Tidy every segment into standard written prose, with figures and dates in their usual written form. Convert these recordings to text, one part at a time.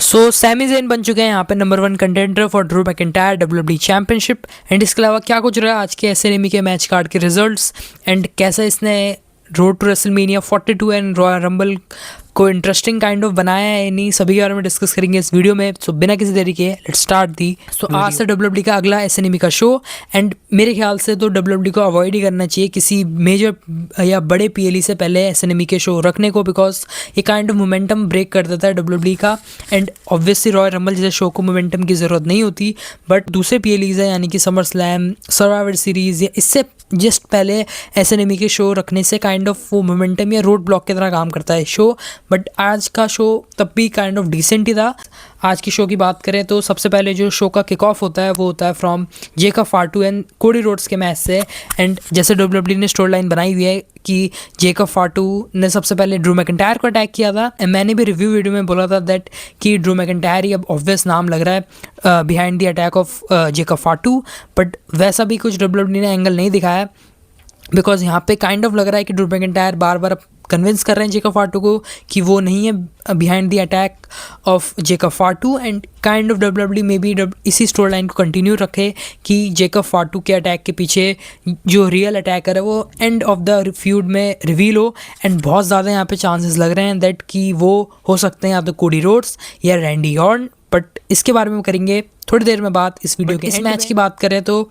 सो Sami Zayn बन चुके हैं यहाँ पे number 1 contender for Drew McIntyre WWE championship. And इसके अलावा क्या कुछ रहा है आज के एसएनएमी के मैच कार्ड के रिजल्ट्स एंड कैसा इसने road to WrestleMania 42 and Royal Rumble को इंटरेस्टिंग काइंड ऑफ बनाया है, नहीं सभी के बारे में डिस्कस करेंगे इस वीडियो में। सो बिना किसी देरी के लेट्स स्टार्ट दी। सो आज से डब्ल्यूडब्ल्यूई का अगला एसएनएमी का शो एंड मेरे ख्याल से तो डब्ल्यूडब्ल्यूई को अवॉइड ही करना चाहिए किसी मेजर या बड़े पीएलई से पहले एसएनएमी के शो रखने को, बिकॉज ये काइंड ऑफ मोमेंटम ब्रेक कर देता है डब्ल्यूडब्ल्यूई का। एंड ऑब्वियसली रॉयल रंबल जैसे शो को मोमेंटम की ज़रूरत नहीं होती, बट दूसरे पीएलईज है यानी कि समर स्लैम, सर्वाइवर सीरीज़ या इससे जस्ट पहले एसएनएमी के शो रखने से काइंड ऑफ वो मोमेंटम या रोड ब्लॉक की तरह काम करता है शो। बट आज का शो तब भी काइंड ऑफ डिसेंट ही था। आज की शो की बात करें तो सबसे पहले जो शो का किक ऑफ होता है वो होता है from Jacob फाटू and Cody Rhodes के मैच से। एंड जैसे डब्ल्यूडब्ल्यूई ने स्टोरी लाइन बनाई हुई है कि जेकब फाटू ने सबसे पहले ड्रू मैकिंटायर को अटैक किया था। मैंने भी रिव्यू वीडियो में बोला था दैट कि ड्रू मैकिंटायर ही अब ऑब्वियस नाम लग रहा है behind the attack of Jacob फाटू, but वैसा भी कुछ डब्ल्यूडब्ल्यूई ने एंगल नहीं दिखाया, बिकॉज यहाँ पे काइंड ऑफ लग रहा है कि ड्रू मैकिंटायर बार बार कन्विंस कर रहे हैं जेकब फाटू को कि वो नहीं है behind the attack of Jacob फाटू। And kind of WWE में भी इसी स्टोरी लाइन को कंटिन्यू रखे कि जेकब फाटू के अटैक के पीछे जो रियल अटैकर है वो एंड ऑफ द फ्यूड में रिवील हो। एंड बहुत ज़्यादा यहाँ पे चांसेस लग रहे हैं दैट कि वो हो सकते हैं या तो कोडी रोड्स या रैंडी ऑर्टन, बट इसके बारे में करेंगे थोड़ी देर में बात इस वीडियो के। इस मैच की बात करें तो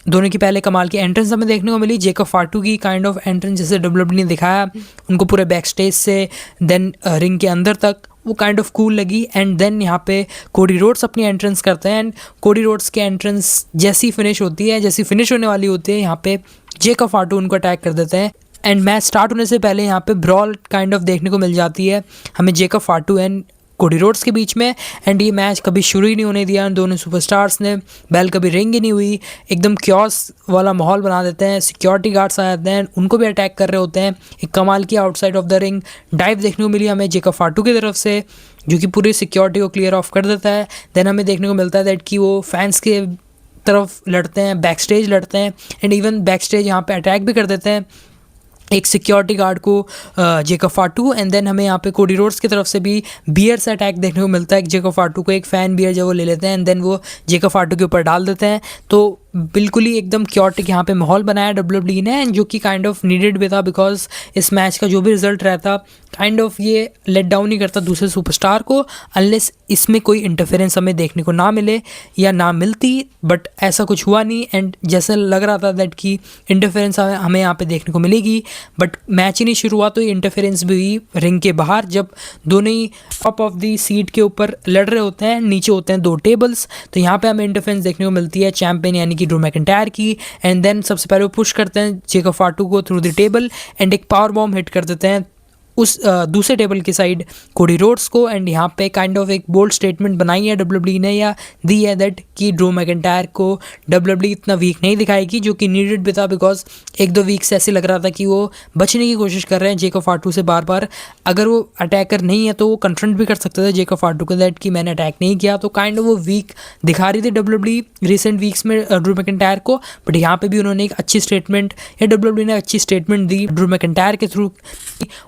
दोनों की पहले कमाल की एंट्रेंस हमें देखने को मिली। जेकब फाटू की काइंड ऑफ एंट्रेंस जैसे डब्ल्यूडब्ल्यूई ने दिखाया उनको पूरे बैक स्टेज से देन रिंग के अंदर तक, वो काइंड ऑफ कूल लगी। एंड देन यहाँ पे कोडी रोड्स अपनी एंट्रेंस करते हैं एंड कोडी रोड्स की एंट्रेंस जैसी फिनिश होती है, जैसी फिनिश होने वाली होती है, यहाँ पे जेकब फाटू उनको अटैक कर देते हैं। एंड मैच स्टार्ट होने से पहले यहाँ पे ब्रॉल काइंड ऑफ देखने को मिल जाती है हमें जेकब फाटू एंड कोडी रोड्स के बीच में। एंड ये मैच कभी शुरू ही नहीं होने दिया दोनों सुपरस्टार्स ने, बेल कभी रिंग ही नहीं हुई, एकदम क्योस वाला माहौल बना देते हैं। सिक्योरिटी गार्ड्स आ जाते हैं, उनको भी अटैक कर रहे होते हैं। एक कमाल की outside of the ring dive देखने को मिली हमें जेकब फाटू की तरफ से, जो कि पूरी सिक्योरिटी को क्लियर ऑफ कर देता है। देन हमें देखने को मिलता है दैट कि वो फैंस के तरफ लड़ते हैं, बैक स्टेज लड़ते हैं एंड इवन बैक स्टेज यहाँ पे अटैक भी कर देते हैं एक सिक्योरिटी गार्ड को जेकब फाटू। एंड देन हमें यहाँ पे कोडी रोड्स की तरफ से भी बियर से अटैक देखने को मिलता है जेकब फाटू को, एक फ़ैन बियर जब वो ले लेते हैं एंड देन वो जेकब फाटू के ऊपर डाल देते हैं। तो बिल्कुल ही एकदम क्योटिक यहाँ पे माहौल बनाया डब्ल्यूडब्ल्यूई ने, एंड जो कि काइंड ऑफ नीडेड भी था, बिकॉज इस मैच का जो भी रिजल्ट रहता काइंड ऑफ ये लेट डाउन नहीं करता दूसरे सुपरस्टार को अनलेस इसमें कोई इंटरफेरेंस हमें देखने को ना मिले या ना मिलती, बट ऐसा कुछ हुआ नहीं। एंड जैसे लग रहा था दैट कि इंटरफेरेंस हमें यहाँ पे देखने को मिलेगी, बट मैच ही नहीं शुरू हुआ तो इंटरफेरेंस भी हुई रिंग के बाहर, जब दोनों ही टॉप ऑफ द सीट के ऊपर लड़ रहे होते हैं, नीचे होते हैं 2 टेबल्स। तो यहाँ पे हमें इंटरफेरेंस देखने को मिलती है चैंपियन यानी कि ड्रू मैकिंटायर की। एंड देन सबसे पहले वो पुश करते हैं जेकब फाटू को थ्रू द टेबल एंड एक पावर बॉम्ब हिट कर देते हैं उस दूसरे टेबल की साइड कोडी रोड्स को। एंड यहाँ पे काइंड ऑफ एक बोल्ड स्टेटमेंट बनाई है डब्ल्यूडब्ल्यूई ने या दी है दैट कि ड्रू मैकिंटायर को डब्ल्यूडब्ल्यूई इतना वीक नहीं दिखाएगी, जो कि नीडेड भी था, बिकॉज 1-2 वीक से ऐसे लग रहा था कि वो बचने की कोशिश कर रहे हैं जेकब फाटू से बार बार। अगर वो अटैकर नहीं है तो वो कन्फ्रंट भी कर सकते थे जेकब फाटू को दैट कि मैंने अटैक नहीं किया, तो काइंड ऑफ वो वीक दिखा रही थी डब्ल्यूडब्ल्यूई रिसेंट वीक्स में ड्रू मैकिंटायर को। बट यहाँ पे भी उन्होंने एक अच्छी स्टेटमेंट या डब्ल्यूडब्ल्यूई ने अच्छी स्टेटमेंट दी ड्रू मैकिंटायर के थ्रू,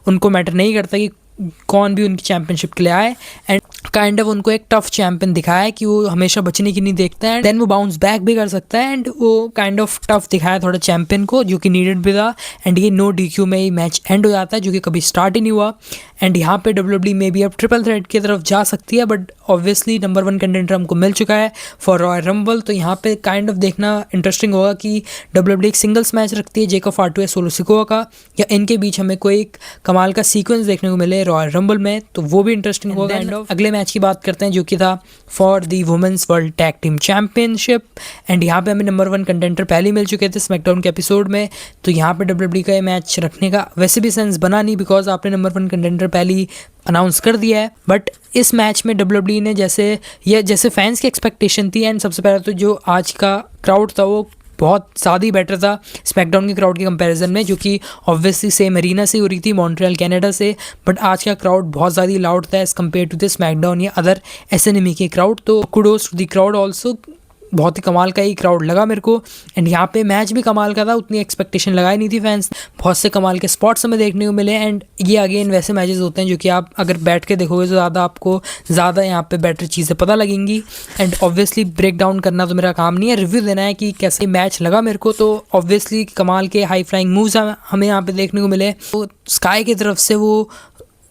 उनको मैटर नहीं करता कि कौन भी उनकी चैंपियनशिप के लिए आए। एंड काइंड ऑफ उनको एक टफ चैंपियन दिखाया है कि वो हमेशा बचने की नहीं देखता है, देन वो बाउंस बैक भी कर सकता है। एंड वो काइंड ऑफ टफ दिखाया थोड़ा चैंपियन को, जो कि नीडेड भी था। एंड ये नो DQ में ही मैच एंड हो जाता है, जो कि कभी स्टार्ट ही नहीं हुआ। एंड यहाँ पे डब्ल्यूडब्ल्यूई में भी अब ट्रिपल थ्रेट की तरफ जा सकती है, बट ऑब्वियसली नंबर 1 कंटेंडर हमको मिल चुका है फॉर रॉयल रंबल। तो यहाँ पे काइंड ऑफ देखना इंटरेस्टिंग होगा कि डब्ल्यूडब्ल्यूई एक सिंगल्स मैच रखती है जेकब फाटू या सोलो सिकोआ का, या इनके बीच हमें कोई एक कमाल का सीक्वेंस देखने को मिले रॉयल रंबल में, तो वो भी इंटरेस्टिंग होगा। काइंड ऑफ अगले मैच की बात करते हैं जो कि था for the women's world tag team championship. And यहाँ पे हमें नंबर 1 कंटेंडर पहले मिल चुके थे स्मैकडाउन के एपिसोड में, तो यहाँ पे डब्ल्यूडब्ल्यूई का ये मैच रखने का वैसे भी सेंस बना नहीं, बिकॉज आपने नंबर 1 कंटेंडर पहले ही अनाउंस कर दिया है। बट इस मैच में डब्ल्यूडब्ल्यूई ने जैसे फैंस की एक्सपेक्टेशन थी, एंड सबसे पहले तो जो आज का क्राउड था वो बहुत ज़्यादा ही बेटर था स्मैकडाउन के क्राउड के कंपैरिजन में, जो कि ऑब्वियसली सेम एरिना से हो रही थी मॉन्ट्रियल कनाडा से। बट आज का क्राउड बहुत ज़्यादा लाउड था as compared to the SmackDown या अदर एसएनएमई के क्राउड। तो kudos to the crowd also बहुत ही कमाल का ही क्राउड लगा मेरे को। एंड यहाँ पे मैच भी कमाल का था, उतनी एक्सपेक्टेशन लगाई नहीं थी फैंस, बहुत से कमाल के स्पॉट्स हमें देखने को मिले। एंड ये अगेन वैसे मैचेस होते हैं जो कि आप अगर बैठ के देखोगे तो आपको ज़्यादा यहाँ पे बेटर चीज़ें पता लगेंगी। एंड ऑब्वियसली ब्रेक डाउन करना तो मेरा काम नहीं है, रिव्यू देना है कि कैसे मैच लगा मेरे को। तो ऑब्वियसली कमाल के हाई फ्लाइंग मूव्स हमें यहाँ पे देखने को मिले। तो स्काई की तरफ से वो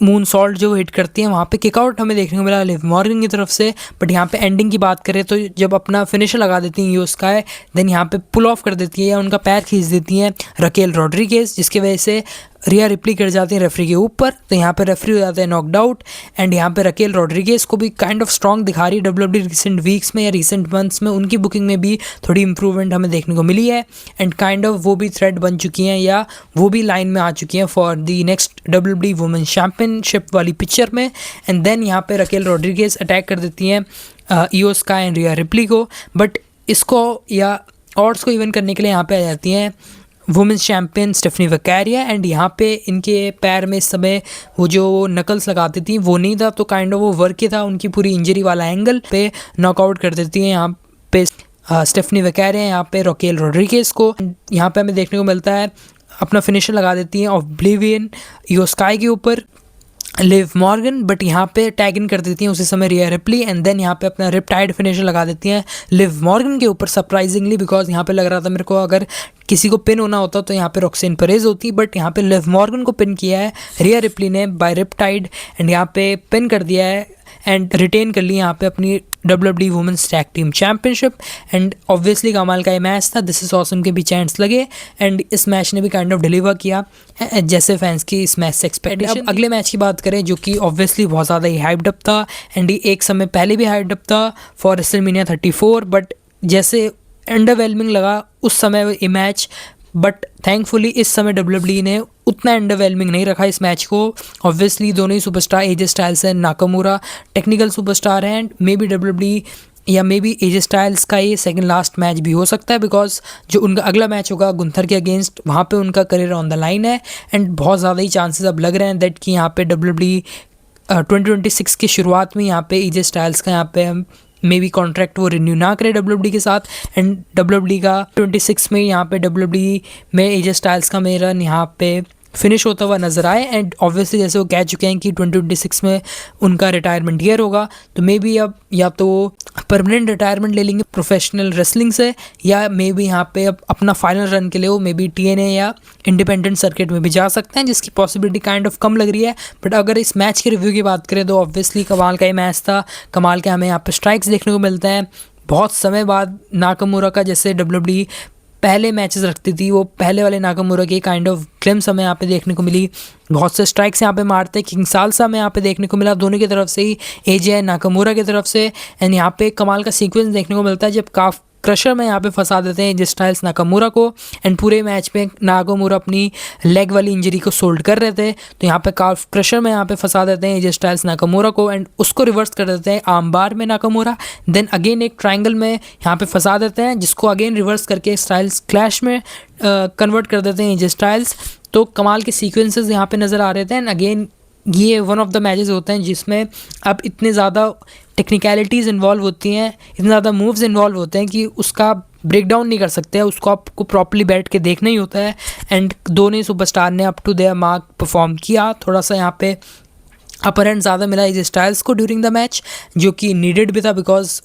मून सॉल्ट जो हिट करती है वहाँ पे किकआउट हमें देखने को मिला लिव मॉर्गन की तरफ से। बट यहाँ पे एंडिंग की बात करें तो जब अपना फिनिशर लगा देती हैं यूएस स्काई, देन यहाँ पे पुल ऑफ कर देती है या उनका पैर खींच देती हैं रकेल रॉड्रिगेज, जिसकी वजह से रिया रिप्ली कर जाती है रेफरी के ऊपर। तो यहाँ पे रेफरी हो जाता है नॉकड आउट। एंड यहाँ पे रकेल रॉड्रिगेज को भी काइंड ऑफ स्ट्रॉन्ग दिखा रही है डब्ल्यूडब्ल्यूई रिसेंट वीक्स में या रिसेंट मंथ्स में, उनकी बुकिंग में भी थोड़ी इंप्रूवमेंट हमें देखने को मिली है। एंड काइंड ऑफ वो भी थ्रेड बन चुकी हैं या वो भी लाइन में आ चुकी हैं for the next WWE women's championship वाली पिक्चर में। एंड देन यहाँ पे रकेल रॉड्रिगेज अटैक कर देती हैं IYO Sky and Rhea Ripley को। बट इसको या ऑड्स को इवन करने के लिए यहाँ पे आ जाती हैं वुमेंस चैम्पियन स्टेफनी वैकेरिया। एंड यहाँ पे इनके पैर में इस समय वो जो नकल्स लगाती थी वो नहीं था, तो काइंड ऑफ वो वर्क ही था, उनकी पूरी इंजरी वाला एंगल पे नॉकआउट कर देती है यहाँ पे स्टेफनी वैकेरिया यहाँ पे रकेल रॉड्रिगेज को। यहाँ पे हमें देखने को मिलता है अपना फिनिशर लगा देती हैं ऑब्लिवियन ईओ स्काई के ऊपर लिव मॉर्गन। बट यहाँ पे टैग इन कर देती हैं उसी समय रिया रिप्ली। एंड देन यहाँ पे अपना रिपटाइड फिनिशर लगा देती हैं लिव मॉर्गन के ऊपर सरप्राइजिंगली, बिकॉज यहाँ पे लग रहा था मेरे को अगर किसी को पिन होना होता तो यहाँ पे रॉक्सेन परेज होती, बट यहाँ पे लिव मॉर्गन को पिन किया है रिया रिप्ली ने बाय रिपटाइड। एंड यहाँ पे पिन कर दिया है एंड रिटेन कर ली यहाँ पे अपनी WWE women's tag team championship. And obviously कमाल का ये मैच था, दिस इज ऑसम के भी चैंट्स लगे। एंड इस मैच ने भी काइंड ऑफ डिलीवर किया जैसे फैंस की इस मैच से एक्सपेक्टेशन। अब अगले मैच की बात करें जो कि ऑब्वियसली बहुत ज़्यादा ही हाइप्ड अप था एंड ये एक समय पहले भी हाइप्ड अप था फॉर रेसलमेनिया 34, बट जैसे अंडरवेलमिंग लगा उस समय ये मैच। बट थैंकफुली इस समय डब्ल्यूडब्ल्यूई ने उतना अंडरवेलमिंग नहीं रखा इस मैच को। ऑब्वियसली दोनों ही superstar AJ Styles and Nakamura technical superstar हैं, एंड मे बी डब्ल्यूडब्ल्यूई या मे बी एजे स्टाइल्स का ये सेकंड लास्ट मैच भी हो सकता है, बिकॉज जो उनका अगला मैच होगा गुंथर के अगेंस्ट वहाँ पे उनका करियर ऑन द लाइन है। एंड बहुत ज़्यादा ही चांसेस अब लग रहे हैं दैट कि यहाँ पे डब्ल्यूडब्ल्यूई 2026 की शुरुआत में यहाँ पे एजे स्टाइल्स का यहाँ पे मे बी कॉन्ट्रैक्ट वो रिन्यू ना करे डब्ल्यूडब्ल्यूई के साथ। एंड डब्ल्यूडब्ल्यूई का 26 में यहाँ पे डब्ल्यूडब्ल्यूई में एजे स्टाइल्स का मेरा यहाँ पे फिनिश होता हुआ नज़र आए। एंड ऑब्वियसली जैसे वो कह चुके हैं कि 2026 में उनका रिटायरमेंट ईयर होगा, तो मे बी अब या तो परमानेंट रिटायरमेंट ले लेंगे प्रोफेशनल रेसलिंग से, या मे बी यहाँ पे अब अपना फाइनल रन के लिए वो मे बी TNA या इंडिपेंडेंट सर्किट में भी जा सकते हैं, जिसकी पॉसिबिलिटी काइंड ऑफ कम लग रही है। बट अगर इस मैच के रिव्यू की बात करें तो ऑब्वियसली कमाल का ही मैच था, कमाल के हमें यहाँ पे स्ट्राइक्स देखने को मिलते हैं बहुत समय बाद। नाकामुरा का जैसे डब्ल्यूडब्ल्यूई पहले मैचेस रखती थी वो पहले वाले नाकामुरा की काइंड ऑफ ग्लिम्स हमें यहाँ पे देखने को मिली, बहुत से स्ट्राइक्स यहाँ पे मारते हैं। किंग साल्सा हमें यहाँ पे देखने को मिला दोनों की तरफ से ही, एजे नाकामुरा की तरफ से। एंड यहाँ पे कमाल का सीक्वेंस देखने को मिलता है जब काफ क्रशर में यहाँ पे फंसा देते हैं एजे स्टाइल्स नाकामुरा को। एंड पूरे मैच में नाकामुरा अपनी लेग वाली इंजरी को सोल्ड कर रहे थे, तो यहाँ पे काफ क्रशर में यहाँ पे फंसा देते हैं एजे स्टाइल्स नाकामुरा को एंड उसको रिवर्स कर देते हैं आर्म बार में नाकामुरा। देन अगेन एक ट्रायंगल में यहाँ पे फंसा देते हैं जिसको अगेन रिवर्स करके स्टाइल्स क्लैश में कन्वर्ट कर देते हैं एजे स्टाइल्स। तो कमाल के सीक्वेंसेस यहाँ पे नज़र आ रहे थे। एंड अगेन ये वन ऑफ द मैचेस होते हैं जिसमें अब इतने ज़्यादा टेक्निकलिटीज़ इन्वॉल्व होती हैं, इतने ज़्यादा मूव्स इन्वॉल्व होते हैं कि उसका ब्रेक डाउन नहीं कर सकते, उसको आपको प्रॉपर्ली बैठ के देखना ही होता है। एंड दोनों सुपरस्टार ने up to their mark perform किया, थोड़ा सा यहाँ पे अपर एंड ज़्यादा मिला एजे स्टाइल्स को ड्यूरिंग द मैच, जो कि नीडेड भी था बिकॉज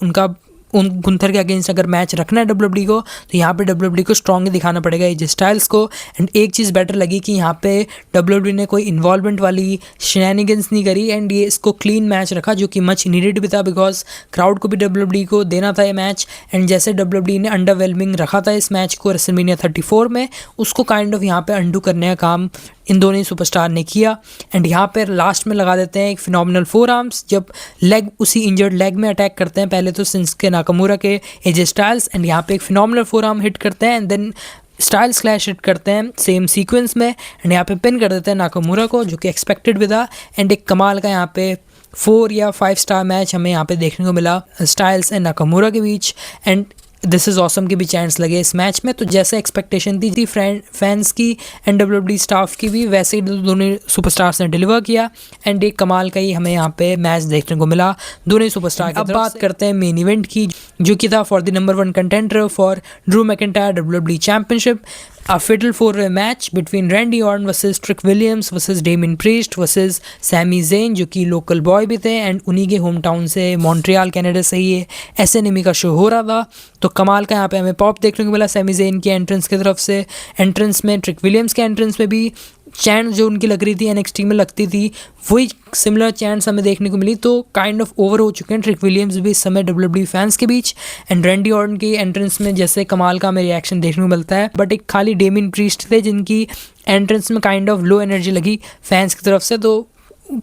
उन गुंथर के अगेंस्ट अगर मैच रखना है डब्ल्यूडब्ल्यूई को तो यहाँ पे डब्ल्यूडब्ल्यूई को स्ट्रॉन्ग दिखाना पड़ेगा एजे स्टाइल्स को। एंड एक चीज़ बेटर लगी कि यहाँ पे डब्ल्यूडब्ल्यूई ने कोई इन्वॉल्वमेंट वाली शेनैनिगन्स नहीं करी एंड ये इसको क्लीन मैच रखा, जो कि मच नीडेड भी था बिकॉज क्राउड को भी डब्ल्यूडब्ल्यूई को देना था ये मैच। एंड जैसे डब्ल्यूडब्ल्यूई ने अंडरवेलमिंग रखा था इस मैच को रेसलमेनिया 34 में, उसको काइंड ऑफ यहाँ पे अंडू करने का काम इन दोनों ही सुपरस्टार ने किया। एंड यहाँ पर लास्ट में लगा देते हैं एक फिनोमिनल फोर आर्म्स, जब लेग उसी इंजर्ड लेग में अटैक करते हैं, पहले तो शिंसुके नाकामुरा के एजे स्टाइल्स, एंड यहाँ पे एक फिनोमिनल फोर आर्म हिट करते हैं and then Styles Clash hit करते हैं सेम सीक्वेंस में एंड यहाँ पे पिन कर देते हैं नाकामुरा को, जो कि एक्सपेक्टेड भी था। एंड एक कमाल का यहाँ पे 4 या 5 स्टार मैच हमें यहाँ पे देखने को मिला स्टाइल्स एंड नाकामुरा के बीच। एंड दिस इज़ ऑसम के भी चांस लगे इस मैच में, तो जैसे एक्सपेक्टेशन थी फैंस की एंड डब्ल्यूडब्ल्यूई स्टाफ की भी, वैसे ही दोनों सुपरस्टार्स ने डिलीवर किया एंड एक कमाल का ही हमें यहाँ पे मैच देखने को मिला दोनों सुपरस्टार की। अब बात करते हैं मेन इवेंट की, जो कि था for the number 1 contender for Drew McIntyre WWE चैंपियनशिप। A fatal four-way match between Randy Orton versus Trick Williams versus Damian Priest versus Sami Zayn, जो कि लोकल बॉय भी थे एंड उन्हीं के होम टाउन से मॉन्ट्रियल कनाडा से ये SNME का शो हो रहा था। तो कमाल का यहाँ पे हमें पॉप देखने को मिला सैमी ज़ेन की एंट्रेंस की तरफ से। एंट्रेंस में ट्रिक विलियम्स के एंट्रेंस में भी चैंट जो उनकी लग रही थी NXT में लगती थी, वही सिमिलर चैंट्स हमें देखने को मिली। तो काइंड ऑफ ओवर हो चुके हैं ट्रिक विलियम्स भी इस समय WWE फैंस के बीच। एंड रैंडी ऑर्टन की एंट्रेंस में जैसे कमाल का हमें रिएक्शन देखने को मिलता है, बट एक खाली डेमिन प्रीस्ट थे जिनकी एंट्रेंस में काइंड ऑफ लो एनर्जी लगी फैंस की तरफ से, तो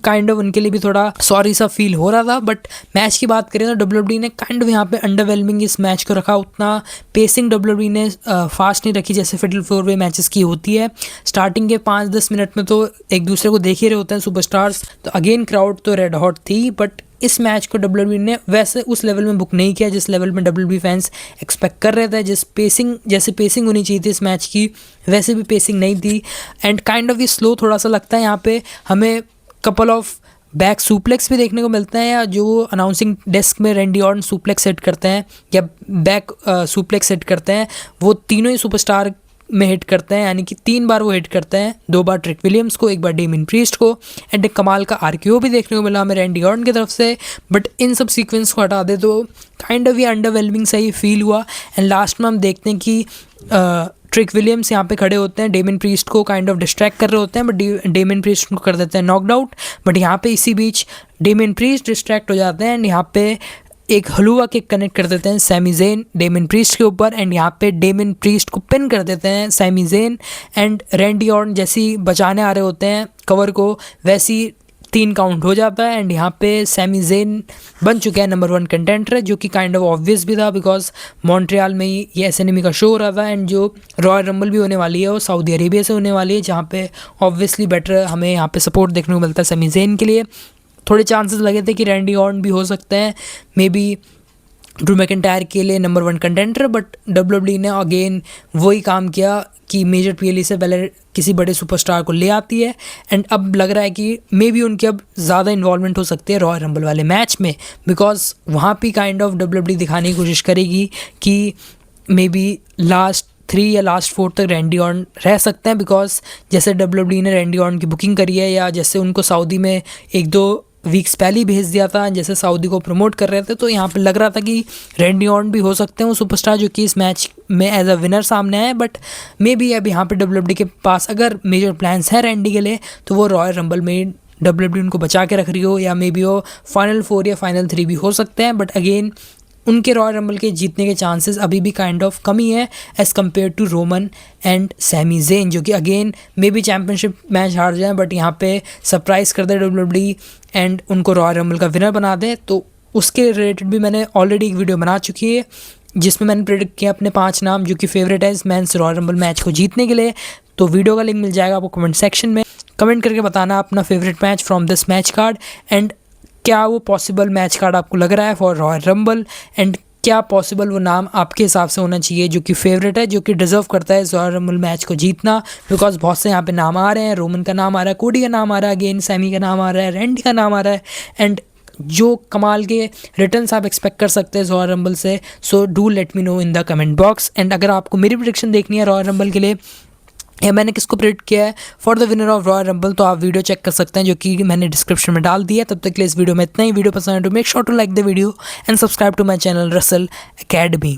काइंड ऑफ उनके लिए भी थोड़ा सॉरी सा फील हो रहा था। बट मैच की बात करें तो WWE ने काइंड ऑफ यहाँ पे अंडरवेलमिंग इस मैच को रखा। उतना पेसिंग WWE ने फास्ट नहीं रखी जैसे फेटल 4-वे मैचेस की होती है। स्टार्टिंग के 5-10 मिनट में तो एक दूसरे को देख ही रहे होते हैं सुपरस्टार्स, तो अगेन क्राउड तो रेड हॉट थी। बट इस मैच को WWE ने वैसे उस लेवल में बुक नहीं किया जिस लेवल में WWE फैंस एक्सपेक्ट कर रहे थे। जैसे पेसिंग होनी चाहिए थी इस मैच की, वैसे भी पेसिंग नहीं थी। एंड काइंड ऑफ ये स्लो थोड़ा सा लगता है। यहाँ पे हमें कपल ऑफ बैक सुप्लेक्स भी देखने को मिलते हैं, या जो अनाउंसिंग डेस्क में रैंडी ऑर्टन सुप्लेक्स सेट करते हैं या बैक सुप्लेक्स सेट करते हैं, वो तीनों ही सुपरस्टार में हिट करते हैं। यानी कि 3 बार वो हिट करते हैं, 2 बार ट्रिक विलियम्स को, 1 बार डेमिन प्रीस्ट को। एंड एक कमाल का RKO भी देखने को मिला हमें रैंडी ऑर्टन की तरफ से। बट इन सब सीक्वेंस को हटा दे तो काइंड ऑफ ये अंडरवेलमिंग सही फील हुआ। एंड लास्ट में हम देखते हैं कि ट्रिक विलियम्स यहाँ पे खड़े होते हैं, डेमिन प्रीस्ट को काइंड ऑफ डिस्ट्रैक्ट कर रहे होते हैं, बट डेमिन प्रीस्ट को कर देते हैं नॉकड आउट। बट यहाँ पे इसी बीच डेमिन प्रीस्ट डिस्ट्रैक्ट हो जाते हैं एंड यहाँ पे एक हलुआ किक कनेक्ट कर देते हैं सैमी ज़ेन डेमिन प्रीस्ट के ऊपर। एंड यहाँ पे डेमिन प्रीस्ट को पिन कर देते हैं Sami Zayn. And Randy Orton जैसी बचाने आ रहे होते हैं कवर को, वैसी 3 काउंट हो जाता है। एंड यहाँ पे सैमी ज़ेन बन चुके हैं नंबर 1 कंटेंडर, जो कि काइंड ऑफ ऑब्वियस भी था बिकॉज मॉन्ट्रियल में ही ये SNME का शो हो रहा था। एंड जो रॉयल रंबल भी होने वाली है वो सऊदी अरेबिया से होने वाली है, जहाँ पे ऑब्वियसली बेटर हमें यहाँ पे सपोर्ट देखने को मिलता है सैमी ज़ेन के लिए। थोड़े चांसेस लगे थे कि रैंडी ऑर्टन भी हो सकते हैं मे बी ड्रू मैकिंटायर के लिए नंबर 1 कंटेंडर, बट WWE ने अगेन वही काम किया कि मेजर PLE से पहले किसी बड़े सुपरस्टार को ले आती है। एंड अब लग रहा है कि मे बी उनकी अब ज़्यादा इन्वॉल्वमेंट हो सकती है रॉयल रंबल वाले मैच में, बिकॉज वहाँ भी काइंड ऑफ WWE दिखाने की कोशिश करेगी कि मे बी लास्ट 3 या लास्ट 4 तक रैंडी ऑर्टन रह सकते हैं। बिकॉज जैसे WWE ने रैंडी ऑर्टन की बुकिंग करी है, या जैसे उनको सऊदी में 1-2 वीक्स पहले ही भेज दिया था जैसे सऊदी को प्रमोट कर रहे थे, तो यहाँ पे लग रहा था कि रैंडी ऑर्टन भी हो सकते हैं वो सुपरस्टार जो कि इस मैच में एज अ विनर सामने आए। बट मे बी अब यहाँ पे WWE के पास अगर मेजर प्लान्स हैं रैंडी के लिए, तो वो रॉयल रंबल में WWE उनको बचा के रख रही हो, या मे बी वो फाइनल 4 या फाइनल 3 भी हो सकते हैं। बट अगेन उनके रॉयल रंबल के जीतने के चांसेस अभी भी काइंड ऑफ कमी है as compared to Roman and Sami Zayn, जो कि again may be championship match हार जाएं बट यहाँ पे सरप्राइज़ कर दे WWE एंड उनको रॉयल रंबल का विनर बना दे। तो उसके रिलेटेड भी मैंने ऑलरेडी एक वीडियो बना चुकी है जिसमें मैंने प्रेडिक्ट किया अपने 5 नाम जो कि फेवरेट है इस मेंस रॉयल रंबल मैच को जीतने के लिए। तो वीडियो का लिंक मिल जाएगा आपको कमेंट सेक्शन में। कमेंट करके बताना अपना favourite match from this match card, and क्या वो पॉसिबल मैच कार्ड आपको लग रहा है फॉर रॉयल रंबल, एंड क्या पॉसिबल वो नाम आपके हिसाब से होना चाहिए जो कि फेवरेट है, जो कि डिजर्व करता है इस रॉयल रंबल मैच को जीतना। बिकॉज बहुत से यहाँ पे नाम आ रहे हैं, रोमन का नाम आ रहा है, कोडी का नाम आ रहा है, अगेन सैमी का नाम आ रहा है, रैंडी का नाम आ रहा है, एंड जो कमाल के रिटर्न्स आप एक्सपेक्ट कर सकते हैं रॉयल रंबल से। So do let me know in the comment box. And अगर आपको मेरी प्रेडिक्शन देखनी है रॉयल रंबल के लिए या मैंने किसको प्रेडिक्ट किया है for the winner of royal rumble, तो आप वीडियो चेक कर सकते हैं जो कि मैंने डिस्क्रिप्शन में डाल दिया। तब तक के लिए इस वीडियो में इतना ही। वीडियो पसंद है तो make sure to like the video and subscribe to my channel Russell academy.